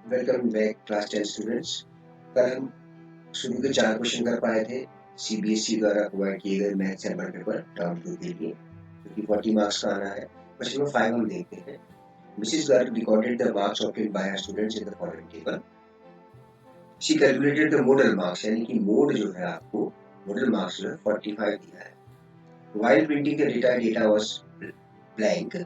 Welcome back class 10 students. कल हम शुरू के 4 क्वेश्चन कर पाए थे सीबीएसई द्वारा प्रोवाइड किए गए मैथ्स सैम्पल पेपर टर्म 2 के लिए, जो कि 40 मार्क्स का आना है। क्वेश्चन नंबर 5 हम देखते हैं। Mrs Garg recorded the marks obtained by her students in the following table. She calculated the model marks, यानी कि मोड जो है आपको मोडल मार्क्स जो है 45 दिया है। While printing the data was blank,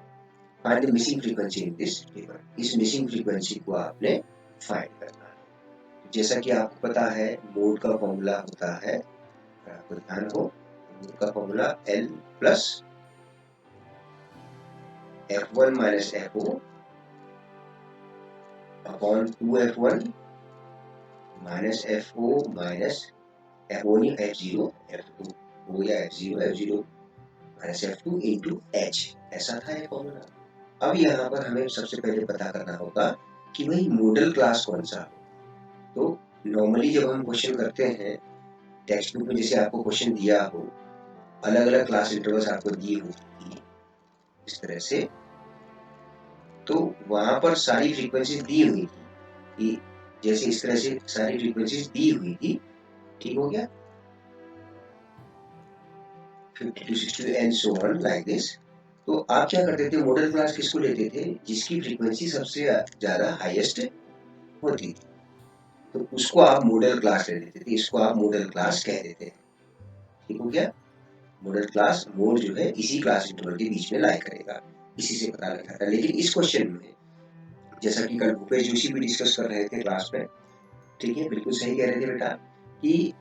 find the missing frequency in this table. इस मिसिंग फ्रीक्वेंसी को आपने फाइंड करना है। जैसा कि आपको पता है मोड का फॉर्मूला होता है, आपको ध्यान हो, मोड का formula L plus F1 minus FO upon 2F1 minus FO minus FO नहीं F0 F2 या F0 minus F2 into H, ऐसा था ये फॉर्मूला। अब यहाँ पर हमें सबसे पहले पता करना होगा कि भाई मॉडल क्लास कौन सा हो। तो नॉर्मली जब हम क्वेश्चन करते हैं टेक्स्ट बुक में, जैसे आपको क्वेश्चन दिया हो, अलग अलग क्लास इंटरवल्स आपको दी होगी इस तरह से, तो वहां पर सारी फ्रीक्वेंसीज दी हुई थी कि जैसे इस तरह से सारी फ्रीक्वेंसीज दी हुई थी। ठीक हो गया, 50 to 60 and so on like this. तो आप क्या करते थे, मॉडल क्लास किसको लेते थे, जिसकी फ्रीक्वेंसी सबसे ज्यादा हाईएस्ट होती थी, तो उसको आप मॉडल क्लास ले लेते थे, इसको आप मॉडल क्लास कह देते हैं। ठीक हो गया, मॉडल क्लास मोड जो है इसी क्लास इंटरवल के बीच में लाई करेगा, इसी से पता लगा था। लेकिन इस क्वेश्चन में, जैसा कि कल भूपेश जोशी भी डिस्कस कर रहे थे क्लास में, ठीक है, बिल्कुल सही कह रहे थे बेटा, कि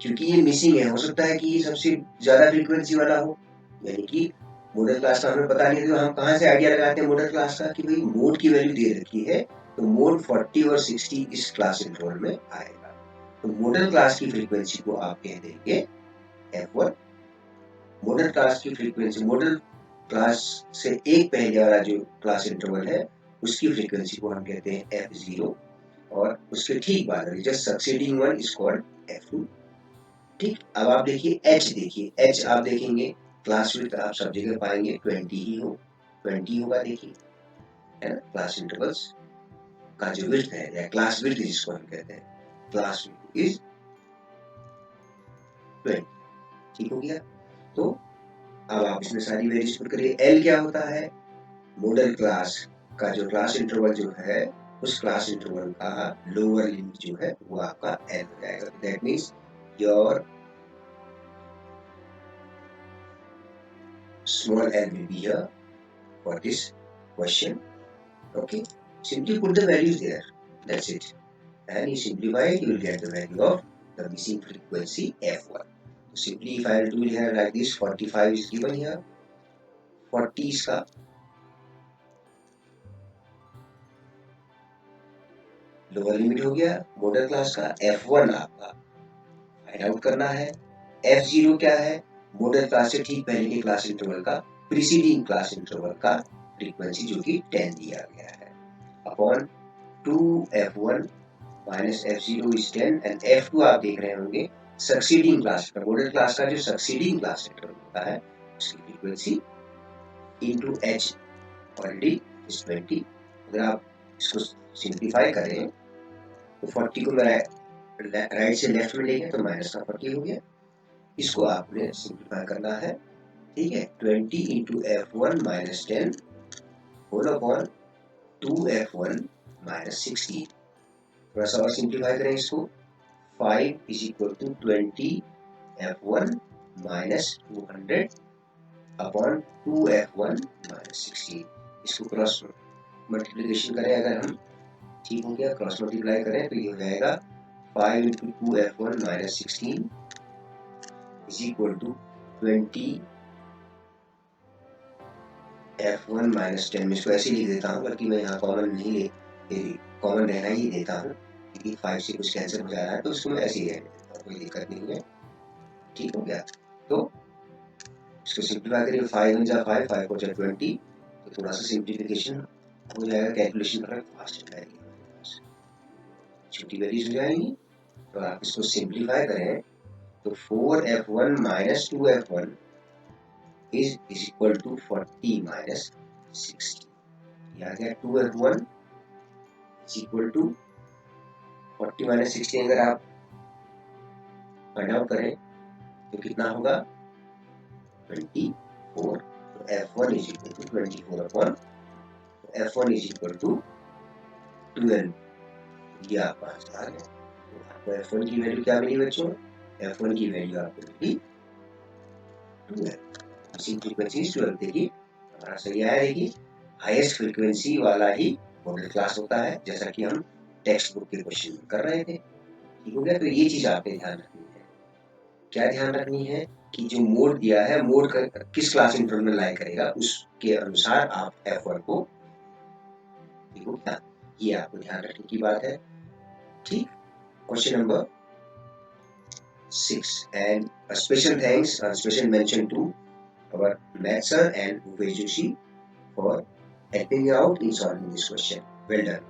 क्योंकि ये मिसिंग है, हो सकता है कि ये सबसे ज्यादा फ्रीक्वेंसी वाला हो, यानी कि मॉडल क्लास का हमें पता नहीं है, तो हम कहाँ से आइडिया लगाते हैं मॉडल क्लास का कि भाई मोड की वैल्यू दे रखी है, तो मोड 40 और 60 इस क्लास इंटरवल में आएगा। तो मॉडल क्लास की फ्रीक्वेंसी को आप कह देंगे F1। मॉडल क्लास की फ्रीक्वेंसी, मॉडल क्लास से एक पहले वाला जो क्लास इंटरवल है उसकी फ्रीक्वेंसी को हम कहते हैं F0, और उसके ठीक बाद just succeeding one is called F2। ठीक, अब आप देखिए H, देखिए H आप देखेंगे क्लास विड्थ आप सब जगह पाएंगे 20 ही हो, 20 होगा, देखिए, है ना। क्लास इंटरवल्स का जो विड्थ है या क्लास विड्थ जिसको हम कहते हैं, क्लास विड्थ इज 20। ठीक हो गया, तो अब आप इसमें सारी वैल्यूज पुट करिए। L क्या होता है, मॉडल क्लास का जो क्लास इंटरवल जो है, उस क्लास इंटरवल का लोअर लिमिट जो है वो आपका L हो जाएगा। That means your small l will be here for this question. Okay, simply put the values there, that's it, and you simplify it, you will get the value of the missing frequency F1. So simply if I will do here like this, 45 is given here, 40 इसका lower limit हो गया, model class का F1 आपका find out करना है। F0 क्या है, model class से ठीक पहले के क्लास इंटरवल का, प्रीसीडिंग क्लास इंटरवल का फ्रीक्वेंसी जो कि 10 दिया गया है, upon 2F1 minus F0 is 10, and F2 आप देख रहे होंगे सक्सीडिंग क्लास का, मॉडल क्लास का जो सक्सीडिंग क्लास इंटरवल होता है उसकी frequency into H already is 20। अगर आप इसको सिंप्लीफाई करें तो 40 को मैं राइट से लेफ्ट में लेंगे तो माइनस का 40 हो गया, इसको आपने सिंप्लीफाई करना है। ठीक है, 20 into F1 minus 10 whole upon 2F1 minus 16। थोड़ा सा और सिंप्लीफाई करें इसको, 5 is equal to 20 F1 minus 200 upon 2F1 minus 16। इसको क्रॉस मल्टीप्लीकेशन करें अगर हम, ठीक हो गया, क्रॉस मल्टीप्लाई करें तो ये हो जाएगा 5 into 2F1 minus 16 is equal to 20 F1 minus 10। मैं इसको ऐसे लिख देता हूँ, बल्कि मैं यहाँ कॉमन नहीं ले, कॉमन रहना ही देता हूँ, क्योंकि 5 से कुछ कैंसिल हो जा रहा है, तो इसको मैं ऐसे ही रहने देता हूँ, कोई दिक्कत नहीं है। ठीक हो गया, तो इसको सिंप्लीफाई करिए, 5 जा 5, 5 को 20, तो थोड़ा सा सिंप्लीफिकेशन हो जाएगा, कैलकुलेशन करना फास्ट हो जाएगी, छोटी वैल्यूज हो जाएंगी। तो आप इसको सिंप्लीफाई करें तो 4F1 minus 2F1 is equal to 40 minus 60। ये आ गया 2F1 is equal to 40 minus 16 अगर आप फाइंड आउट करें तो कितना होगा 24। तो F1 is equal to 24 upon F1 is equal to 12। ये आपका आंसर आ गया। तो आपको F1 की वैल्यू क्या मिली बच्चों? F1 की वैल्यू आपको मिली 12। इसी फ्रीक्वेंसी 12 देखिए हमारा सही आया। देखिए हाईएस्ट फ्रीक्वेंसी वाला ही मॉडल क्लास होता है, जैसा कि हम टेक्स्ट बुक के क्वेश्चन कर रहे थे। ठीक हो गया। तो ये चीज आपने ध्यान रखनी है। क्या ध्यान रखनी है कि जो मोड दिया है, मोड किस क्लास इंटरवल में लाई करेगा, उसके अनुसार आप F1 को, ठीक हो क्या, ये आपको ध्यान रखने की बात है। ठीक। Question number 6 and a special thanks, a special mention to our math sir and Upesh Joshi for helping me out in solving this question. Well done.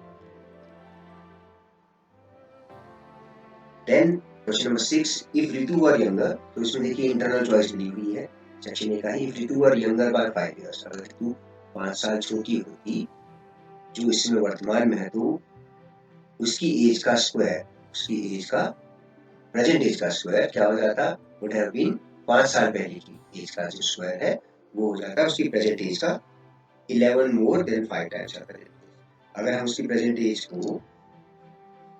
Then question number 6, if Ritu were younger, तो इसमें देखिए internal choice दी हुई है। Section ने कहा if Ritu were younger by 5 years, अगर रितु 5 साल छोटी होती जो इसमें वर्तमान में है, तो उसकी एज का स्क्वायर, उसकी एज का प्रेजेंट एज का स्क्वायर क्या हो जाता, वुड हैव बीन 5 साल पहले की एज का जो स्क्वायर है वो हो जाता है उसकी प्रेजेंट एज का 11 मोर देन 5 टाइम्स आता है। अगर हम उसकी प्रेजेंट एज को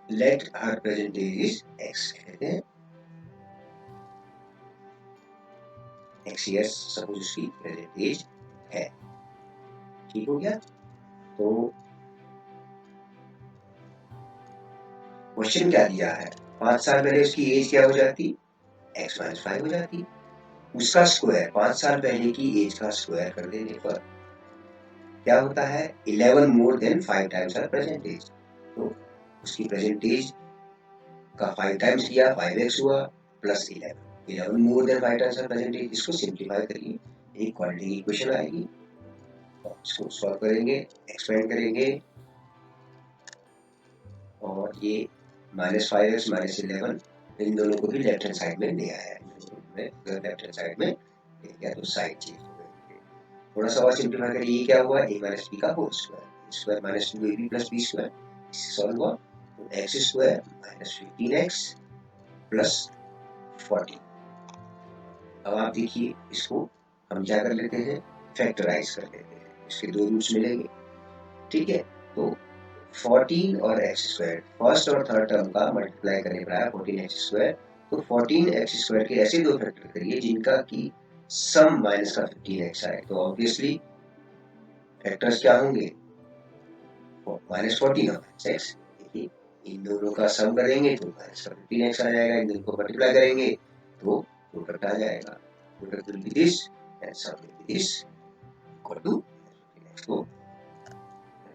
let her present age is x कहते हैं, एक्स ईयर्स सपोज उसकी प्रेजेंट एज है। ठीक हो गया। तो क्वेश्चन क्या दिया है, 5 साल पहले उसकी एज क्या हो जाती, x माइनस 5 हो जाती। उसका स्क्वायर 5 साल पहले की एज का स्क्वायर कर देने पर क्या होता है 11 मोर देन 5 टाइम्स हर प्रेजेंट एज। तो उसकी प्रेजेंट एज का 5 टाइम्स किया 5x हुआ प्लस 11 मोर देन 5 टाइम्स हर प्रेजेंट एज। इसको सिंप्लीफाई करिए, एक क्वांटिटी की इक्वेशन आएगी, इसको सॉल्व करेंगे, एक्सपेंड करेंगे, और ये -5x -11 इन दोनों को भी लेफ्ट हैंड साइड में ले आया है। लेफ्ट हैंड साइड में ले गया तो साइड चेंज हो गई। थोड़ा सा और सिंप्लीफाई करिए, ये क्या हुआ a माइनस बी का whole square, square minus 2ab plus b square, इससे सॉल्व हुआ तो x square minus 15x plus 40। अब आप देखिए इसको हम क्या कर लेते हैं, फैक्टराइज कर लेते हैं, इसके दो रूट्स मिलेंगे। ठीक है। तो 14 और एक्स स्क्वायर फर्स्ट और थर्ड टर्म का मल्टीप्लाई करने पर आया 14x स्क्वायर। तो 14x स्क्वायर के ऐसे दो फैक्टर करिए जिनका की सम माइनस का 15x आए। तो ऑब्वियसली फैक्टर्स क्या होंगे, -14 और -x। देखिए इन दोनों का सम करेंगे तो माइनस का 15x आ जाएगा, इन दोनों को मल्टीप्लाई करेंगे तो प्रोडक्ट आ जाएगा। Product will be this and sum will be this equal to 15x। तो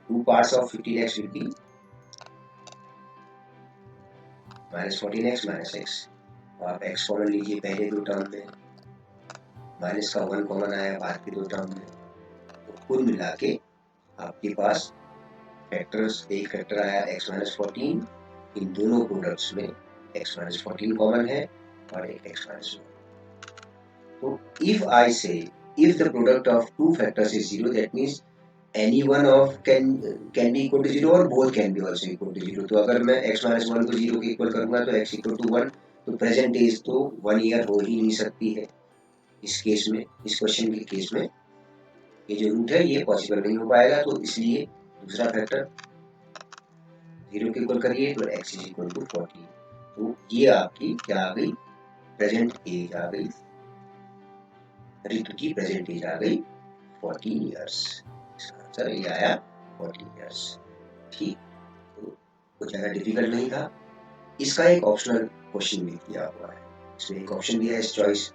two parts of 15x will be -14x -x। आप x कॉमन लीजिए पहले दो टर्म में, माइनस का 1 कॉमन आया बाद के दो टर्म में, तो कुल मिला के आपके पास फैक्टर्स, एक फैक्टर आया x -14, इन दोनों प्रोडक्ट्स में x -14 कॉमन है और एक x -1। तो इफ आई से if the product of two factors is 0, that means any one of can be equal to 0 और both can be also equal to 0। तो अगर मैं x -1 को 0 के इक्वल करूंगा तो x इक्वल टू 1, तो प्रेजेंट एज तो 1 ईयर हो ही नहीं सकती है इस केस में, इस क्वेश्चन के केस में ये जो रूट है ये पॉसिबल नहीं हो पाएगा। तो इसलिए दूसरा फैक्टर 0 के इक्वल करिए तो x इज इक्वल टू 40। तो ये आपकी क्या आ गई, प्रेजेंट एज आ गई, ऋतु की प्रेजेंट एज आ गई 40 ईयर्स। आंसर ये आया 40 ईयर्स। ठीक। तो कुछ ज़्यादा डिफिकल्ट नहीं था। इसका एक ऑप्शनल क्वेश्चन भी दिया हुआ है, इसमें एक ऑप्शन दिया है इस चॉइस,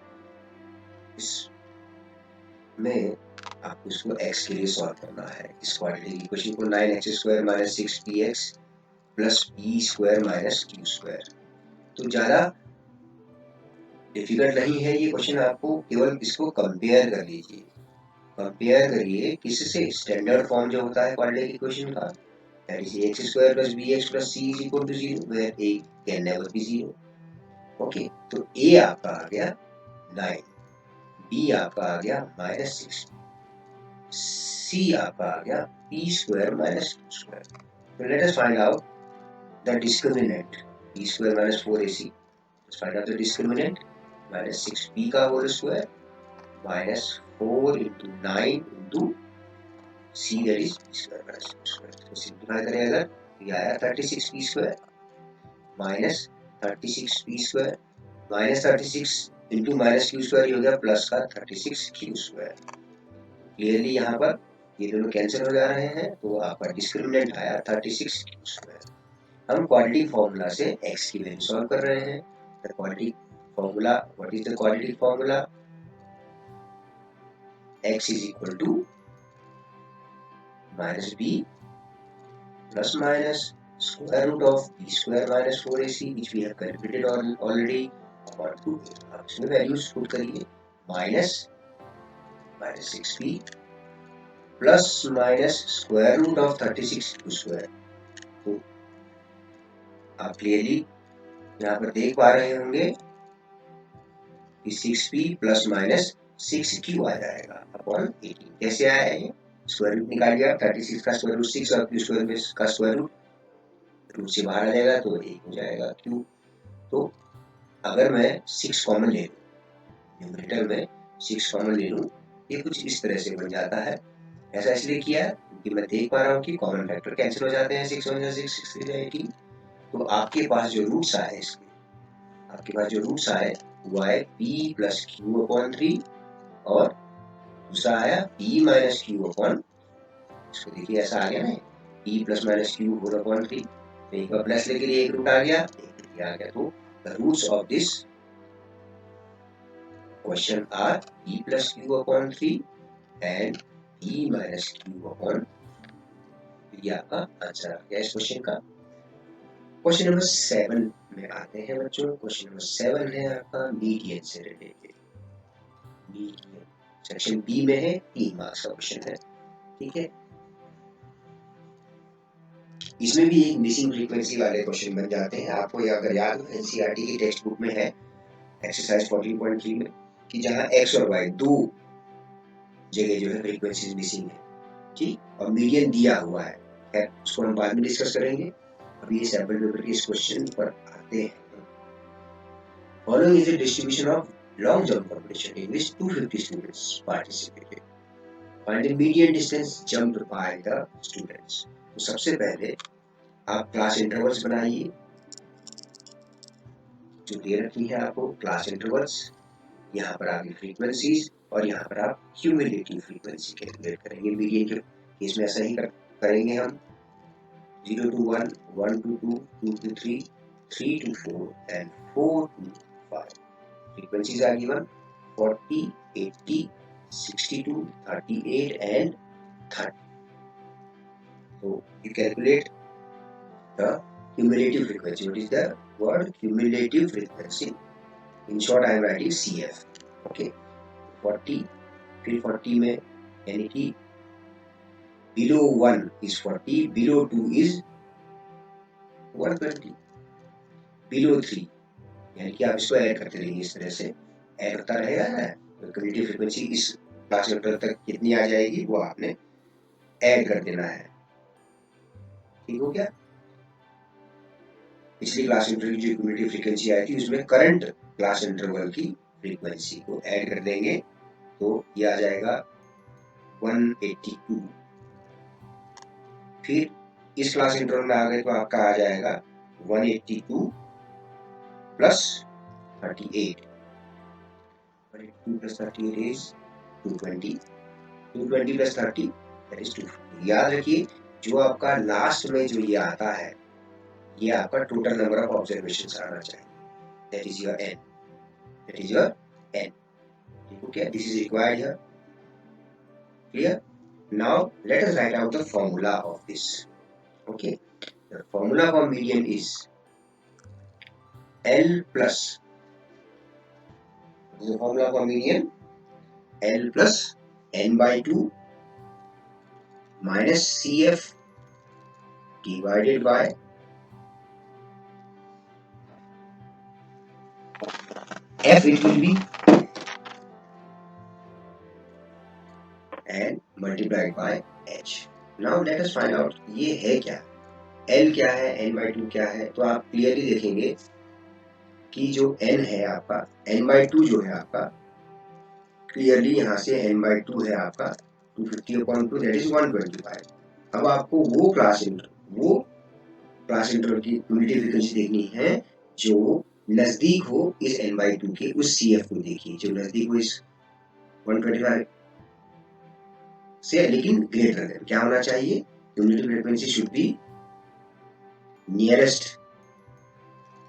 इसमें आपको इसको x के लिए सॉल्व करना है। इस क्वाड्रेटिक इक्वेशन को 9x² - 6bx plus b² - q²। तो ज़्यादा डिफिकल्ट नहीं है ये क्वेश्चन, आपको केवल इसको कंपेयर कर लीजिए। कंपेयर करिए किससे, स्टैंडर्ड फॉर्म जो होता है क्वाड्रेटिक इक्वेशन का, that is ax² + bx + c is equal to 0 where a can never be 0। Okay. तो a आपका आ गया 9, b आपका आ गया -6, c आपका आ गया b² - q²। So let us find out the discriminant b square minus 4ac. Let's find out the discriminant minus 6b का whole square minus 4 into 9 into c that is b square minus 2 square. तो simplify करें अगर ये आया 36b square minus 36b square minus 36 into minus q square हो गया plus का 36q square. Clearly यहाँ पर ये दोनों कैंसिल हो जा रहे हैं तो आपका डिस्क्रिमिनेंट आया 36q square. हम क्वाड्रेटिक फॉर्मूला से x की वैल्यू सॉल्व कर रहे हैं. The quadratic formula, what is the quadratic formula? x is equal to minus b plus minus square root of b square minus 4ac which we have calculated already upon 2. आप इसमें values put करिए. Minus 6b plus minus square root of 36q square. तो आप clearly यहाँ पर देख पा रहे होंगे कि 6p प्लस माइनस 6q आ जाएगा अपॉन 18. कैसे आया है? स्क्वायर रूट निकाल लिया. 36 का स्क्वायर रूट 6 और q स्क्वायर का स्क्वायर रूट से बाहर आ जाएगा तो 1 हो जाएगा q. तो अगर मैं 6 कॉमन ले लूँ, न्यूमरेटर में 6 कॉमन ले लूँ, ये कुछ इस तरह से बन जाता है. ऐसा इसलिए किया है क्योंकि मैं देख पा रहा हूँ कि कॉमन फैक्टर कैंसिल हो जाते हैं. 6 1 6 6 3 18. तो आपके पास जो रूट्स आए इसके, आपके पास जो रूट्स आए वो आए p प्लस क्यू अपॉन 3 और दूसरा आया p माइनस क्यू अपॉन, इसको देखिए ऐसा आ गया ना, p plus minus q whole upon 3. तो एक बार प्लस लेके लिए एक रूट आ गया, एक आ गया. तो the roots of this question are p plus q upon 3 and p minus q upon. ये आपका आंसर आ गया इस क्वेश्चन का. क्वेश्चन नंबर 7 में आते हैं बच्चों. क्वेश्चन नंबर 7 है आपका मीडियन से रिलेटेड. मीडियन सेक्शन बी में है, 3 मार्क्स का क्वेश्चन है. ठीक है, इसमें भी एक मिसिंग फ्रीक्वेंसी वाले क्वेश्चन बन जाते हैं. आपको ये अगर याद हो, एनसीईआरटी की टेक्स्ट बुक में है एक्सरसाइज 14.3 में कि जहां x और y दो जगह जो है फ्रीक्वेंसीज मिसिंग है. ठीक, और मीडियन दिया हुआ है. खैर उसको हम बाद में डिस्कस करेंगे. अभी ये सैंपल पेपर के इस क्वेश्चन पर आते हैं. Following is a distribution of long jump competition in which 250 students participated. Find the median distance jumped by the students. तो सबसे पहले आप क्लास इंटरवल्स बनाइए जो दे रखी है आपको. क्लास इंटरवल्स, यहाँ पर आपकी फ्रीक्वेंसीज और यहाँ पर आप क्यूमुलेटिव फ्रीक्वेंसी कैलकुलेट करेंगे. मीडियन के केस में ऐसा ही करेंगे हम. 0 to 1, 1 to 2, 2 to 3, 3 to 4 and 4 to 5. Frequencies are given 40, 80, 62, 38 and 30. So you calculate the cumulative frequency. What is the word? Cumulative frequency. In short I am writing CF. Okay, 40, फिर 40 में यानी कि below 1 is 40, below 2 is 120, below 3 यानी कि आप इसको add करते रहिए. इस तरह से ऐड होता रहेगा ना. तो क्यूमुलेटिव फ्रीक्वेंसी इस क्लास इंटरवल तक कितनी आ जाएगी वो आपने ऐड कर देना है. ठीक हो गया. पिछली क्लास इंटरवल की जो क्यूमुलेटिव फ्रीक्वेंसी आई थी उसमें करंट क्लास इंटरवल की फ्रीक्वेंसी को ऐड कर देंगे तो ये आ जाएगा 182. फिर इस क्लास इंटरवल में आ गए तो आपका आ जाएगा 182 plus 38. 182 plus 38 is 220. 220 plus 30 that is 250. याद रखिए जो आपका लास्ट में जो ये आता है ये आपका टोटल नंबर ऑफ ऑब्जर्वेशंस आना चाहिए. That is your n. That is your n. ठीक हो क्या? This is required here. Clear? Now let us right out the formula of this. Okay, the formula for median is L plus, the formula for median, L plus n by 2 minus CF divided by F it will be and multiplied by H. Now let us find out ये है क्या. L क्या है, n/2 क्या है, तो आप clearly देखेंगे कि जो n है आपका, n/2 जो है आपका, क्लियरली यहाँ से n/2 है आपका 250/2, दैट इज 125। अब आपको वो क्लास इंटरवल की यूनिटी फ्रीक्वेंसी देखनी है जो नजदीक हो इस n/2 के, उस CF को देखिए जो नजदीक हो इस 125 से, लेकिन ग्रेटर देन क्या होना चाहिए, unity frequency should be nearest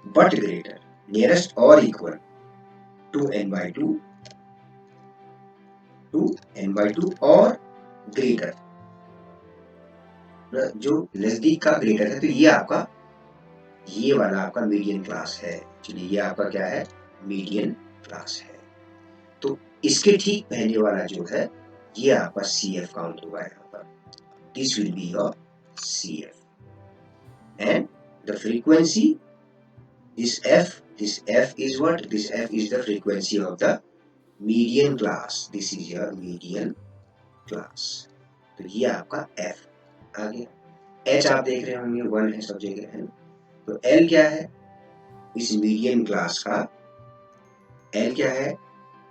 but greater, nearest or equal to n/2 or greater, जो नजदीक का ग्रेटर है, तो ये आपका, ये वाला आपका मीडियन क्लास है। चलिए ये आपका क्या है, मीडियन क्लास है। तो इसके ठीक पहले वाला जो है ये आपका CF काउंट होगा यहाँ पर, this will be your CF and the frequency, this F is what, this F is the frequency of the median class, this is your median class। तो ये आपका F आ गया। H आप देख रहे होंगे 1 है सब जगह है, तो L क्या है, इस मीडियन क्लास का, L क्या है,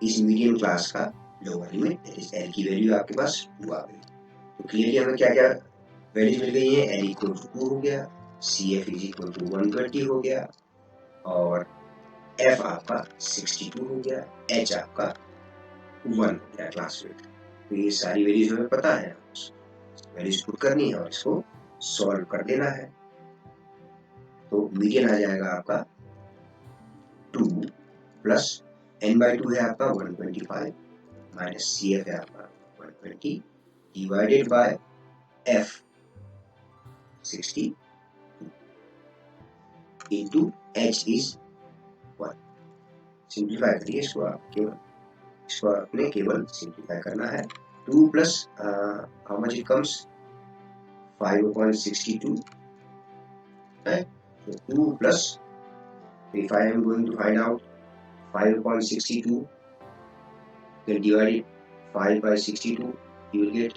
इस मीडियन क्लास का lower limit, that is L की वैल्यू आपके पास 2 आ गई। तो क्लियरली हमें क्या क्या वैल्यूज मिल गई है, L इक्वल टू 2 हो गया, CF इज इक्वल टू 120 हो गया, और F आपका 62 हो गया, H आपका 1 हो गया क्लास विड्थ। तो ये सारी वैल्यूज हमें पता है, वैल्यूज पुट करनी है और इसको सॉल्व कर देना है। तो मीडियन आ जाएगा आपका 2 प्लस n/2 है आपका 125 माइनस CF है आपका 120 divided by F 60 into H is 1। Simplify करिए इसको, आप केवल इसको आपने केवल सिंप्लीफाई करना है। 2 plus how much it comes 5/62, right? So 2 plus, if I am going to find out 5/62, then divide it 5 by 62, you will get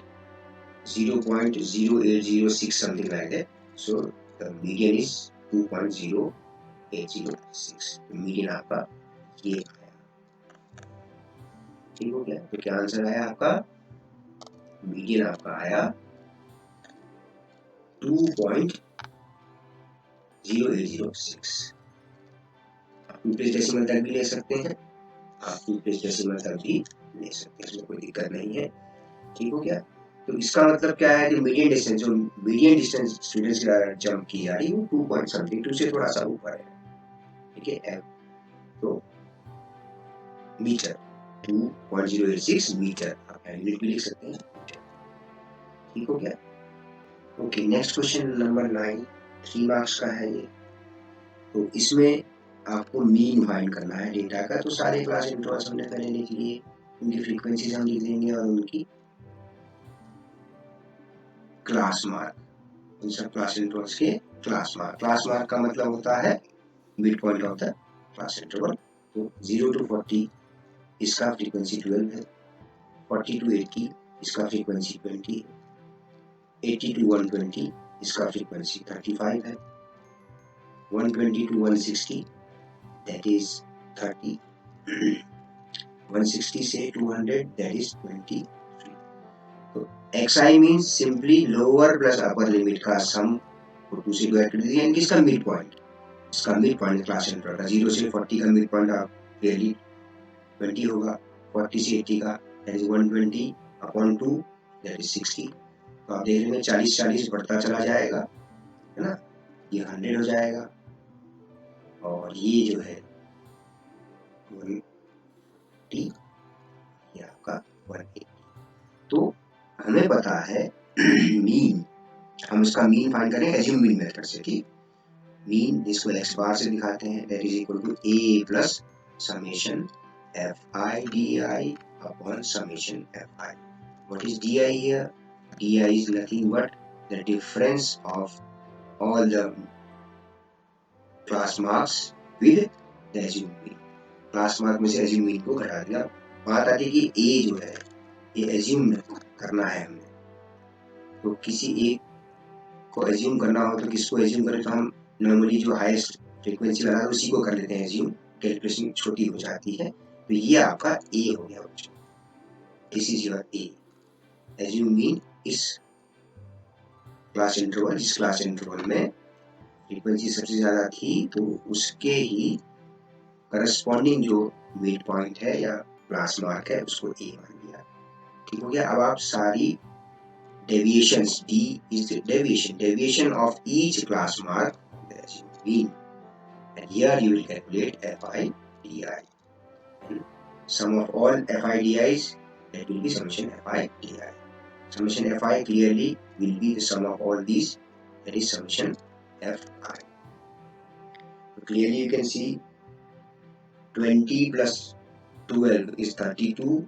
0.0806 something like that. So the median is 2.0806। Median आपका ये आया, ठीक हो गया। तो क्या आंसर आया आपका, मीडियन आपका आया 2.0806। आप 2 प्लेस डेसिमल तक भी ले सकते हैं, आप 2 प्लेस डेसिमल तक भी ले सकते हैं, इसमें कोई दिक्कत नहीं है, ठीक हो गया। तो इसका मतलब क्या है कि मीडियन डिस्टेंस स्टूडेंट्स की जंप की जा रही है वो 2 पॉइंट समथिंग 2 से थोड़ा सा ऊपर है, ठीक है। तो मीटर 2.086 मीटर, आप यूनिट भी लिख सकते हैं, ठीक हो गया। Okay, next question number 9, 3 marks का है ये। तो इसमें आपको मीन फाइंड करना है डेटा का। तो सारे क्लास इंटरवल्स हमने पहले लिख लिए, उनकी फ्रीक्वेंसीज हम लिख देंगे और उनकी क्लास मार्क, उन सब क्लास इंटरवल्स के क्लास मार्क का मतलब होता है mid point of the class interval. तो 0 to 40 इसका फ्रीक्वेंसी 12 है, 40 to 80 इसका फ्रीक्वेंसी 20 है, 80 to 120 इसका फ्रीक्वेंसी 35 है, 120 to 160 that is 30, 160 से 200 that is 23। तो xi means simply lower plus upper limit का सम को 2 से डिवाइड कर दीजिए, यानी कि इसका मिड पॉइंट, इसका मिड पॉइंट क्लास इंटरवल का 0 से 40 का मिड पॉइंट आप क्लियरली 20 होगा, 40 से 80 का that is 120/2 that is 60। तो आप देख रहे हैं 40 बढ़ता चला जाएगा, है ना, ये 100 हो जाएगा, और ये जो है 180, ये आपका 180। तो हमें पता है मीन, हम इसका मीन फाइंड करें एज्यूम मीन मेथड से, ठीक। मीन जिसको x बार से दिखाते हैं, that is equal to a plus summation fi di upon summation fi। What is di here? di is nothing but the difference of all the class marks with the assumed mean। Class mark में से assumed mean को घटा दिया। बात आती है कि a जो है ये assume करना है हमने, तो किसी एक को एज्यूम करना हो तो किसको एज्यूम करें, तो हम नॉर्मली जो हाईएस्ट फ्रीक्वेंसी वाला है उसी को कर लेते हैं एज्यूम, कैलकुलेशन छोटी हो जाती है। तो ये आपका ए हो गया बच्चों, this is your A. Assume mean इस क्लास इंटरवल, जिस क्लास इंटरवल में फ्रीक्वेंसी सबसे ज्यादा थी तो उसके ही करस्पॉन्डिंग जो मिड पॉइंट है या क्लास मार्क है उसको ए मान लिया। ठीक हो गया। अब आप सारी deviations, D is the deviation of each class mark that you mean, and here you will calculate FIDI, and sum of all FIDIs, that will be summation FIDI. Summation FI clearly will be the sum of all these, that is summation FI. So clearly you can see 20 plus 12 is 32,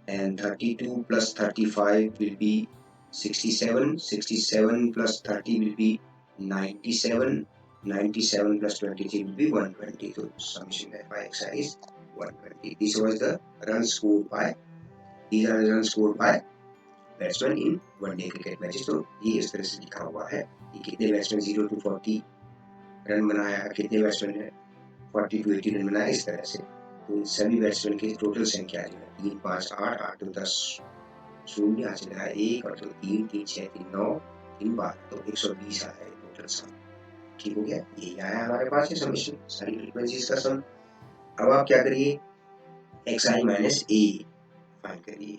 and 32 plus 35 will be 67, 67 plus 30 will be 97, 97 plus 23 will be 120. So summation FI is 120. This was the runs scored by, these are the runs scored by batsman in one day cricket matches. तो ये इस तरह से लिखा हुआ है कि कितने बैट्समैन 0 to 40 रन बनाया, कितने बैट्समैन ने 40 to 80 रन बनाया, इस तरह से। तो सभी बैट्समैन की टोटल संख्या जो है 3 5 8 8 2 10 शून्य, यहाँ चला है 1 और 2 3 3 6 3 9 3 12, तो 120 आया है टोटल सम। ठीक हो गया, ये आया हमारे पास है समेशन, सारी फ्रीक्वेंसीज का सम। अब आप क्या करिए, xi माइनस ए फाइंड करिए।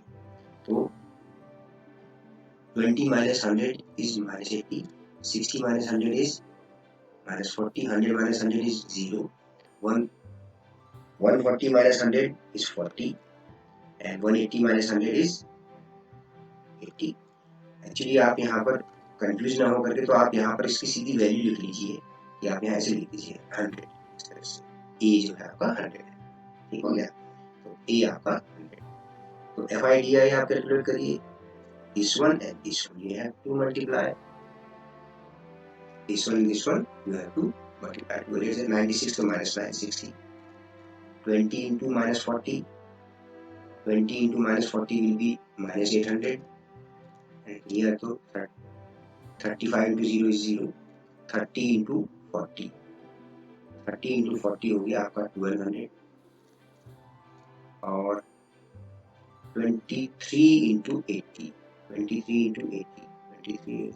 तो 20 minus 100 is minus 80, 60 minus 100 is minus 40, 100 minus 100 is 0, 140 minus 100 is 40, and 180 minus 100 is 80। Actually आप यहाँ पर कंफ्यूज ना हो करके तो आप यहाँ पर इसकी सीधी वैल्यू लिख लीजिए, कि आप यहाँ ऐसे लिख दीजिए 100, इस तरह से ए जो है आपका 100 है। ठीक हो गया, तो ए आपका 100। तो FIDI आप कैलकुलेट करिए, this one and this one you have to multiply, this one and this one you have to multiply. Well, here's 96 to minus 960, 20 into minus 40, 20 into minus 40 will be minus 800, and here to 35 into 0 is 0, 30 into 40, 30 into 40 हो गया आपका 1200, और 23 into 80, 23 into 80, 23 is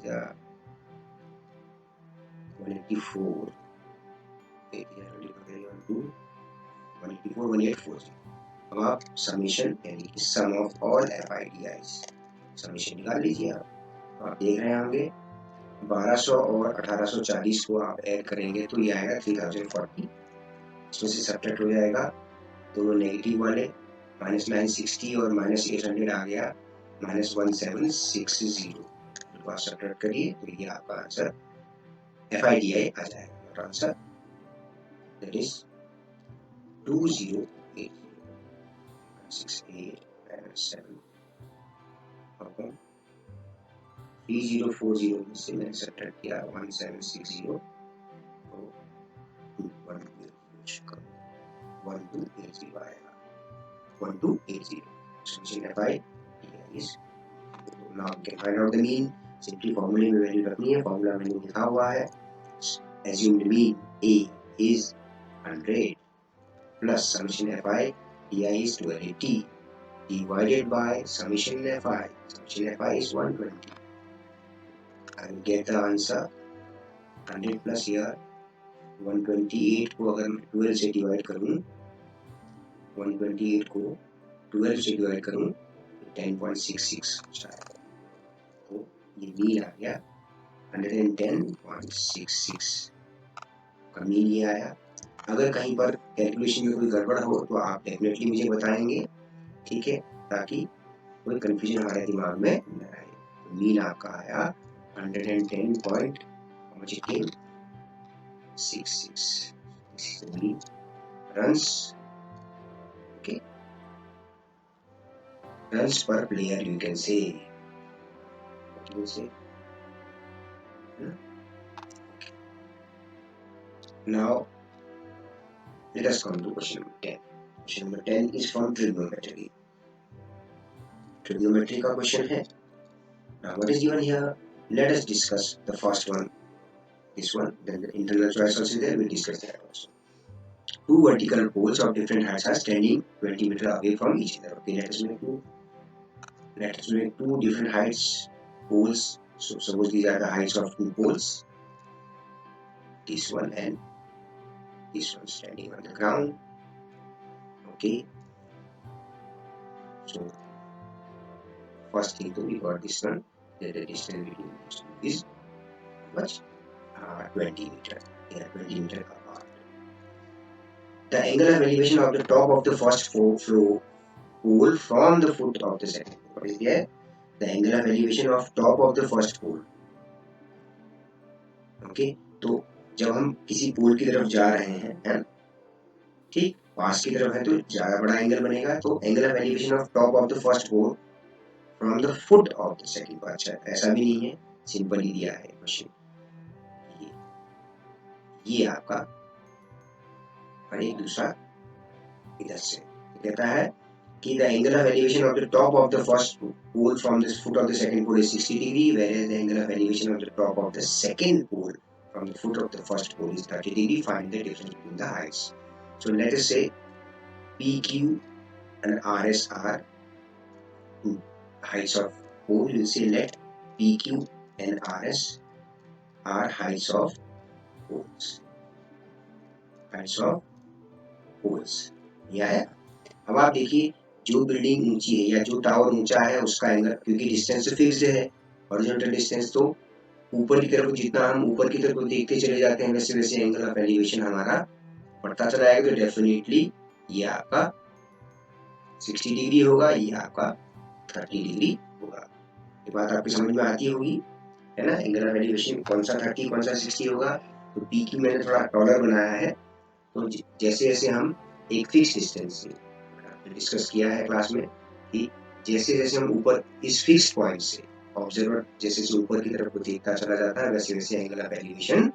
184, 184, 1840। अब आप summation यानी कि सम of all FIDIs summation निकाल लीजिए। आप देख रहे होंगे 1200 और 1840 को आप ऐड करेंगे तो ये आएगा 3040, इसमें से सब्ट्रैक्ट हो जाएगा दोनों नेगेटिव वाले, माइनस 960 और माइनस 800 आ गया माइनस 1760, तो सब्ट्रैक्ट करिए तो ये आपका आंसर FIDI आ जाएगा। Answer that is 2080, 68 and 7 upon 3040 में से मैंने सब्ट्रैक्ट किया 1760, तो 1280 आएगा, 1280 summation FIDI is। now we can find out the mean, simply फॉर्मूले में वैल्यू रखनी है, फॉर्मूला मैंने लिखा हुआ है, assumed mean A is 100 plus summation FIDI is 280 divided by summation FI, summation FI is 120, I will get the answer 100 plus here 128 को अगर मैं 12 से डिवाइड करूं, 128 को 12 से डिवाइड करूं तो 10.66 आएगा, तो ये मीन आ गया 110.66 का मीन ये आया। अगर कहीं पर कैलकुलेशन में कोई गड़बड़ हो तो आप डेफिनेटली मुझे बताएंगे, ठीक है, ताकि कोई कंफ्यूजन हमारे दिमाग में न रहे। तो मीन आपका आया 110.66 mean runs, okay, runs per player you can say, what you say. Now let us come to question number 10. Question number 10 is from trigonometry का क्वेश्चन है। Now what is given here? Let us discuss the first one, this one, then the internal choice also there, we'll discuss that also. Two vertical poles of different heights are standing 20 meters away from each other. Okay, let us make two different heights poles. So suppose these are the heights of two poles, this one and this one standing on the ground. Okay, so first thing, we got this one, that the distance between these two is much 20 meter. They are 20 meter apart. The angular elevation of the top of the first floor pole from the foot of the second. What is there? The angular elevation of top of the first pole. Okay, तो जब हम किसी पोल की तरफ जा रहे हैं, है ना, ठीक, पास की तरफ है तो ज्यादा बड़ा एंगल बनेगा, तो angle of elevation of top of the first pole from the foot of the second pole. अच्छा, ऐसा भी नहीं है, सिंपल ही दिया है क्वेश्चन। ये आपका और एक दूसरा इधर से कहता है कि the angle of elevation of the top of the first pole from the foot of the second pole is 60 degree, whereas the angle of elevation of the top of the second pole from the foot of the first pole is 30 degree. Find the difference between the heights. So let us say PQ and RS are heights of pole. We will say let PQ and RS are heights of poles. Heights of poles. यह है। अब आप देखिए, जो building ऊंची है या जो टावर ऊंचा है उसका एंगल, क्योंकि डिस्टेंस फिक्स्ड है, हॉरिजॉन्टल डिस्टेंस, तो ऊपर की तरफ जितना हम ऊपर की तरफ देखते चले जाते हैं वैसे वैसे एंगल ऑफ एलिवेशन हमारा बढ़ता चला जाएगा। तो डेफिनेटली ये आपका 60 डिग्री होगा, ये आपका 30 डिग्री होगा। ये बात आपकी समझ में आती होगी, है ना। एंगल ऑफ एलिवेशन कौन सा 30 कौन सा 60 होगा। तो पी की मैंने थोड़ा टॉलर बनाया है, तो जैसे जैसे हम एक फिक्स डिस्टेंस से डिस्कस किया है क्लास में कि जैसे जैसे हम ऊपर इस फिक्स पॉइंट से ऑब्जर्वर जैसे जैसे ऊपर की तरफ को देखता चला जाता है वैसे वैसे एंगल ऑफ एलिवेशन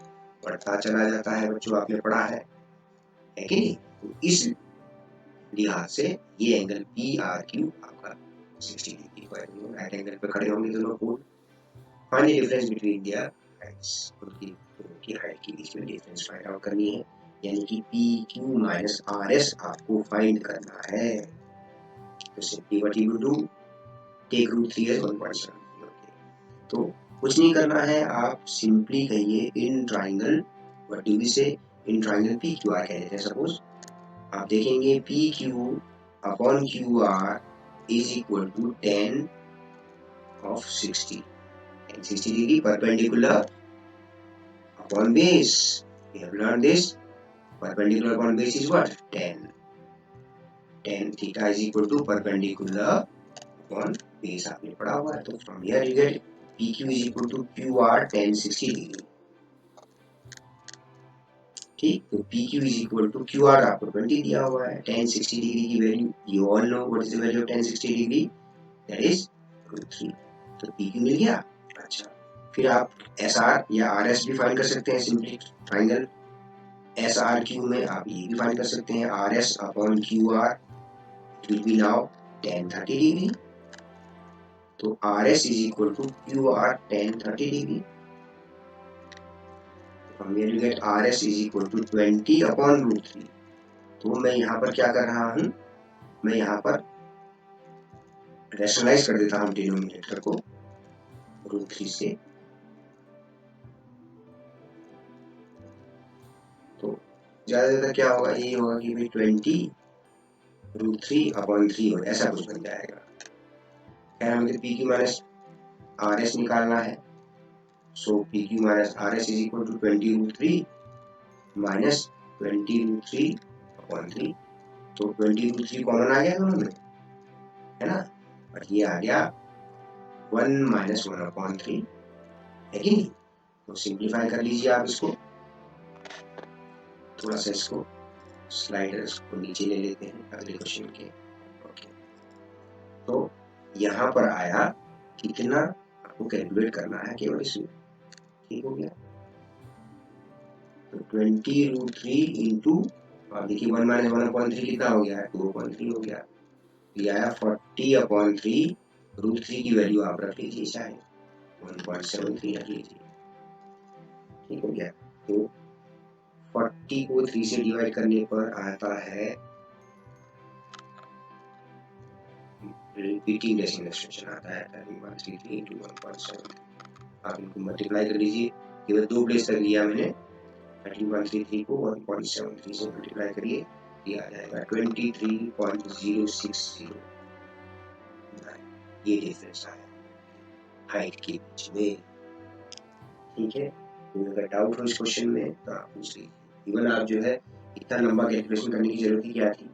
बढ़ता चला जाता है। बच्चों, आपने पढ़ा है कि नहीं। तो इस लिहाज से ये एंगल पी आर क्यू आपका 60 डिग्री का राइट एंगल पे खड़े होंगे दोनों pole. Find the difference between their heights, उनकी हाइट के बीच में डिफरेंस फाइंड आउट करनी है, यानी कि P Q minus R S आपको फाइंड करना है। तो simply what you do, take root 3 as 1.7। तो कुछ नहीं करना है, आप सिंपली कहिए in triangle, what do we say, in triangle P Q R कह देते हैं। सपोज आप देखेंगे P Q upon Q R is equal to 10 of 60 and 60 degree perpendicular upon base. We have learned this. Perpendicular upon base is what? 10. 10 theta is equal to perpendicular upon base आपने पढ़ा हुआ है। तो from here you get PQ is equal to QR tan 60 degree। ठीक, तो PQ is equal to QR आपको 20 दिया हुआ है, tan 60 डिग्री की value you all know what is the value of tan 60 degree, that is √3। तो PQ मिल गया। अच्छा, फिर आप SR या RS भी फाइंड कर सकते हैं। सिंपली ट्राइंगल SRQ में आप ये भी फाइंड कर सकते हैं, RS upon QR will be now tan 30 degree. तो RS is equal to QR tan 30 degree. From here you get RS is equal to 20 upon √3। तो मैं यहाँ पर क्या कर रहा हूँ, मैं यहाँ पर रैशनलाइज कर देता हूँ डिनोमिनेटर को √3 से। तो ज्यादा ज्यादा क्या होगा, ये होगा कि भाई 20 √3 अपॉन 3 हो, ऐसा कुछ बन जाएगा। खैर हमें P Q minus R S निकालना है। So P Q minus R S is equal to 20 √3 minus 20 √3 upon 3। तो 20 √3 कॉमन आ गया दोनों में, है ना, और ये आ गया 1 माइनस 1 अपॉन 3, है कि नहीं। तो सिंप्लीफाई कर लीजिए आप इसको, थोड़ा सा इसको स्लाइडर्स को नीचे ले लेते हैं अगले क्वेश्चन के। ओके, तो यहाँ पर आया कितना आपको कैलकुलेट करना है केवल इसमें। ठीक हो गया, तो 20 √3 इंटू, आप देखिए 1 माइनस 1 अपॉन 3 कितना हो गया है, 2/3 हो गया। ये आया 40/3 √3 की वैल्यू आप रख लीजिए चाहे, 1.73 रख लीजिए, ठीक हो गया। तो 40 को 3 से डिवाइड करने पर आता है रिपीटिंग डेसिमल एक्सटेंशन आता है 13.33 into 1.73। आप इनको मल्टीप्लाई कर लीजिए, केवल 2 प्लेस तक लिया मैंने, 13.33 को 1.73 से मल्टीप्लाई करिए, ये आ जाएगा 23.060। ये डिफरेंस आया हाइट के बीच में, ठीक है। तो अगर डाउट हो इस क्वेश्चन में तो आप पूछ लीजिए। इवन आप जो है इतना लंबा कैलकुलेशन करने की जरूरत ही क्या थी,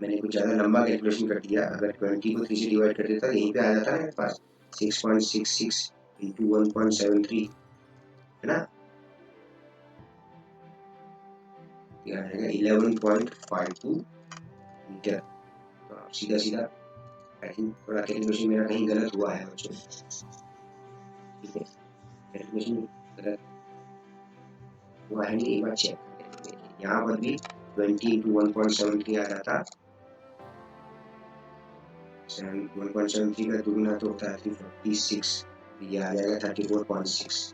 मैंने कुछ ज्यादा लंबा कैलकुलेशन कर दिया। अगर 20 को 3 से डिवाइड कर देता यहीं पे आ जाता है मेरे पास 6.66 into 1.73, है ना, ये आ जाएगा 11.52 मीटर। तो आप सीधा सीधा, आई थिंक थोड़ा कैलकुलेशन मेरा कहीं गलत हुआ है बच्चों, ठीक है, कैलकुलेशन गलत हुआ है नहीं, एक बार चेक करके देखिए। यहाँ पर भी 20 into 1.73 आ जाता, 1.73 का दुगना तो होता है 346, ये आ जाएगा 34.6।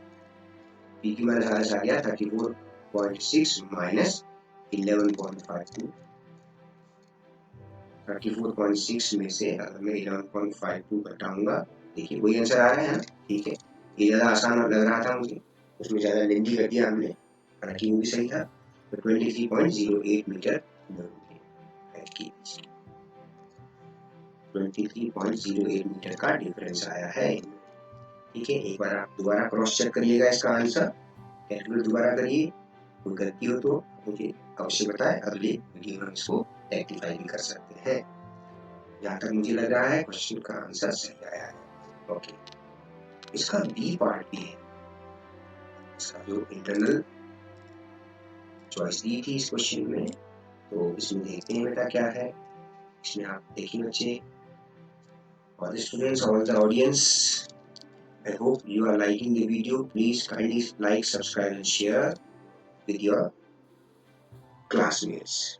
पी की माइनस आ गया 34.6 माइनस 11.52। 34.6 में से अगर मैं 11.52 घटाऊंगा, देखिए वही आंसर आ रहा है ना, ठीक है। ये ज्यादा आसान लग रहा था मुझे, उसमें ज्यादा लेंथी कर दिया हमने, हालांकि वो भी सही था। तो 23.08 मीटर की 23.08 मीटर का डिफरेंस आया है, ठीक है। एक बार आप दोबारा क्रॉस चेक करिएगा इसका आंसर, कैलकुलेट दोबारा करिए, कोई गलती हो तो मुझे अवश्य बताएं, अगले वीडियो में इसको रेक्टिफाई भी कर सकते हैं। जहाँ तक मुझे लग रहा है क्वेश्चन का आंसर सही आया है। ओके, इसका बी पार्ट भी है, इसका जो इंटरनल चॉइस दी थी इस क्वेश्चन में, तो इसमें देखते हैं बेटा क्या है। इसमें आप देखिए बच्चे, all the students, all the audience, I hope you are liking the video. Please kindly like, subscribe and share with your classmates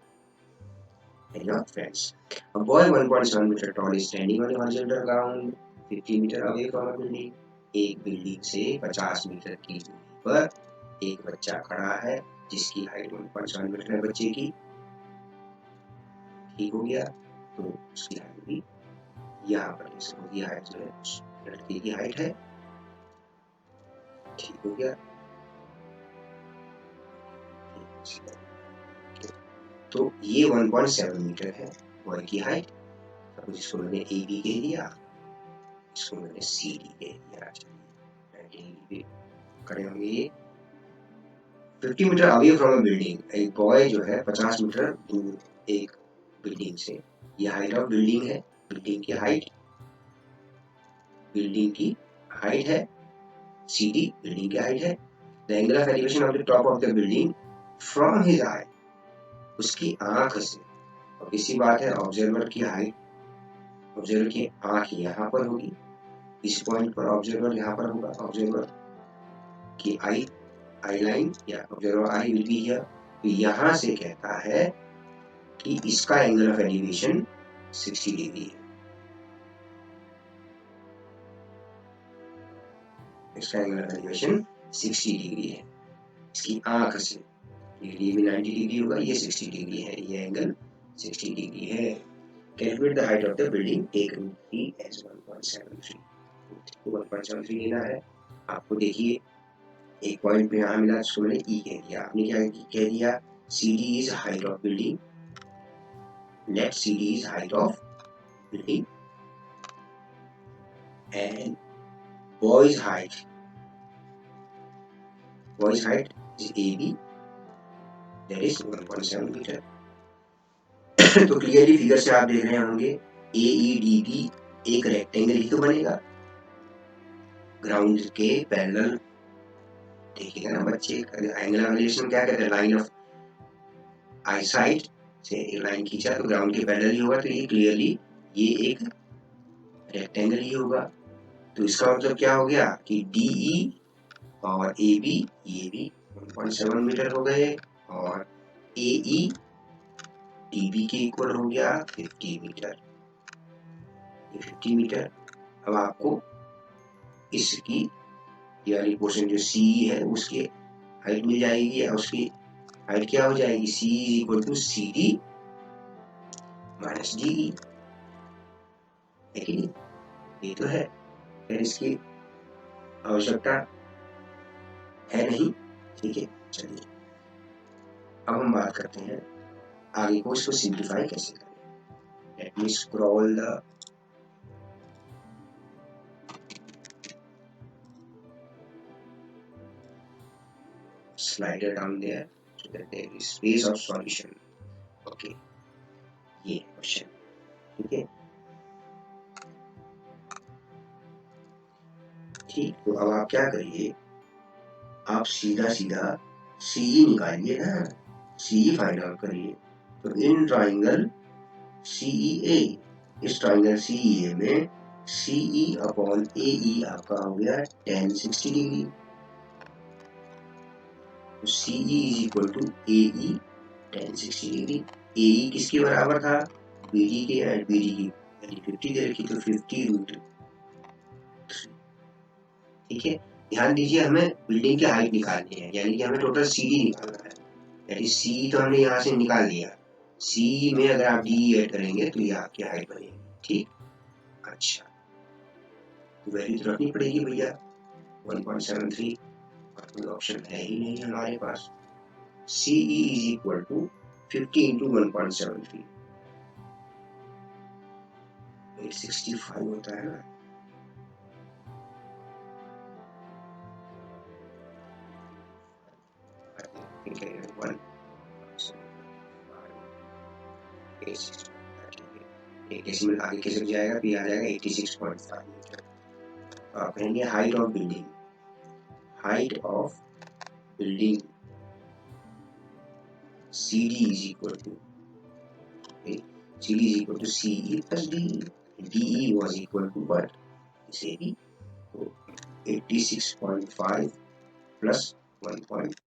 and your friends. A boy 1.7 meter tall is standing on a horizontal ground 50 meter away from a building. एक building से 50 metre की दूरी पर एक बच्चा खड़ा है जिसकी हाइट 1.7 मीटर है बच्चे की, ठीक हो गया। तो उसकी हाइट भी यहाँ पर उसकी हाइट जो है लड़के की हाइट है, ठीक हो गया। तो ये 1.7 मीटर है बॉय की हाइट, अब इसको मैंने ए बी कह दिया, इसको मैंने सी डी कह दिया। खड़े होंगे ये 50 metre away from a building, एक बॉय जो है 50 मीटर दूर एक बिल्डिंग से, ये हाइट ऑफ बिल्डिंग है, बिल्डिंग की हाइट है, सी डी बिल्डिंग की हाइट है। The angle of elevation of the top of the building from his eye, उसकी आंख से, और इसी बात है ऑब्जर्वर की हाइट, ऑब्जर्वर की आंख यहाँ पर होगी, इस पॉइंट पर ऑब्जर्वर यहाँ पर होगा, ऑब्जर्वर की आई लाइन या observer I will be here. तो यहाँ से कहता है कि इसका एंगल ऑफ एलिवेशन 60 डिग्री है, इसका एंगल ऑफ एलिवेशन 60 डिग्री है इसकी आंख से, ये भी 90 डिग्री होगा, ये 60 डिग्री है, ये एंगल 60 डिग्री है। Calculate the height of the building, take root ई एज 1.73, 1.73 लेना है आपको। देखिए एक पॉइंट पे यहाँ मिला, इसको मैंने ई कह दिया, आपने क्या कह दिया, C D is height of building, let C D is height of building and boy's height is AB, that is 1.7 मीटर। तो क्लियरली फिगर से आप देख रहे होंगे AEDB एक रेक्टेंगल ही तो बनेगा, ग्राउंड के पैरेलल, देखिएगा ना बच्चे, एंगल ऑफ एलिवेशन क्या कहते हैं, लाइन ऑफ आई साइड से एक लाइन खींचा तो ग्राउंड के पैरेलल ही होगा, तो ये क्लियरली ये एक रेक्टेंगल ही होगा। तो इसका मतलब क्या हो गया कि DE और AB ये भी 1.7 मीटर हो गए, और AE DB के इक्वल हो गया 50 मीटर, ये 50 मीटर। अब आपको इसकी ये वाली पोर्शन जो CE है उसकी हाइट मिल जाएगी, या उसकी हाइट क्या हो जाएगी, CE is equal to CD minus DE, है कि नहीं? ये तो है, फिर इसकी आवश्यकता है नहीं। ठीक है, चलिए अब हम बात करते हैं आगे को, इसको सिंप्लीफाई कैसे करें। Let me scroll the slider down there so that there is space of solution. Okay, ये क्वेश्चन, ठीक है। ठीक, तो अब आप क्या करिए, आप सीधा सीधा CE निकालिए ना, CE फाइंड आउट करिए। तो इन ट्राइंगल CEA, इस ट्राइंगल CEA में CE अपॉन AE आपका हो गया tan 60 डिग्री। तो CE is equal to AE tan 60 degree. AE किसके बराबर था, BD के, एंड BD की वैल्यू 50 दे रखी, तो 50 √3। ठीक है, ध्यान दीजिए हमें बिल्डिंग की हाइट निकालनी है, यानी कि हमें टोटल CD निकालना है। यानी CE तो हमने यहाँ से निकाल दिया, CE में अगर आप DE ऐड करेंगे तो ये आपकी हाइट बनेगी। ठीक, अच्छा, तो वैल्यू तो रखनी पड़ेगी भैया 1.73, कोई ऑप्शन है ही नहीं हमारे पास। CE is equal to 50 into 1.73, 865 होता है ना। डेसिमल आगे कैसे जाएगा, पी आ जाएगा 86.5 मीटर। आप कहेंगे height of building, height of building CD is equal to CD is equal to CE plus DE. DE was equal to what? इसे भी तो 86.5 plus 1.73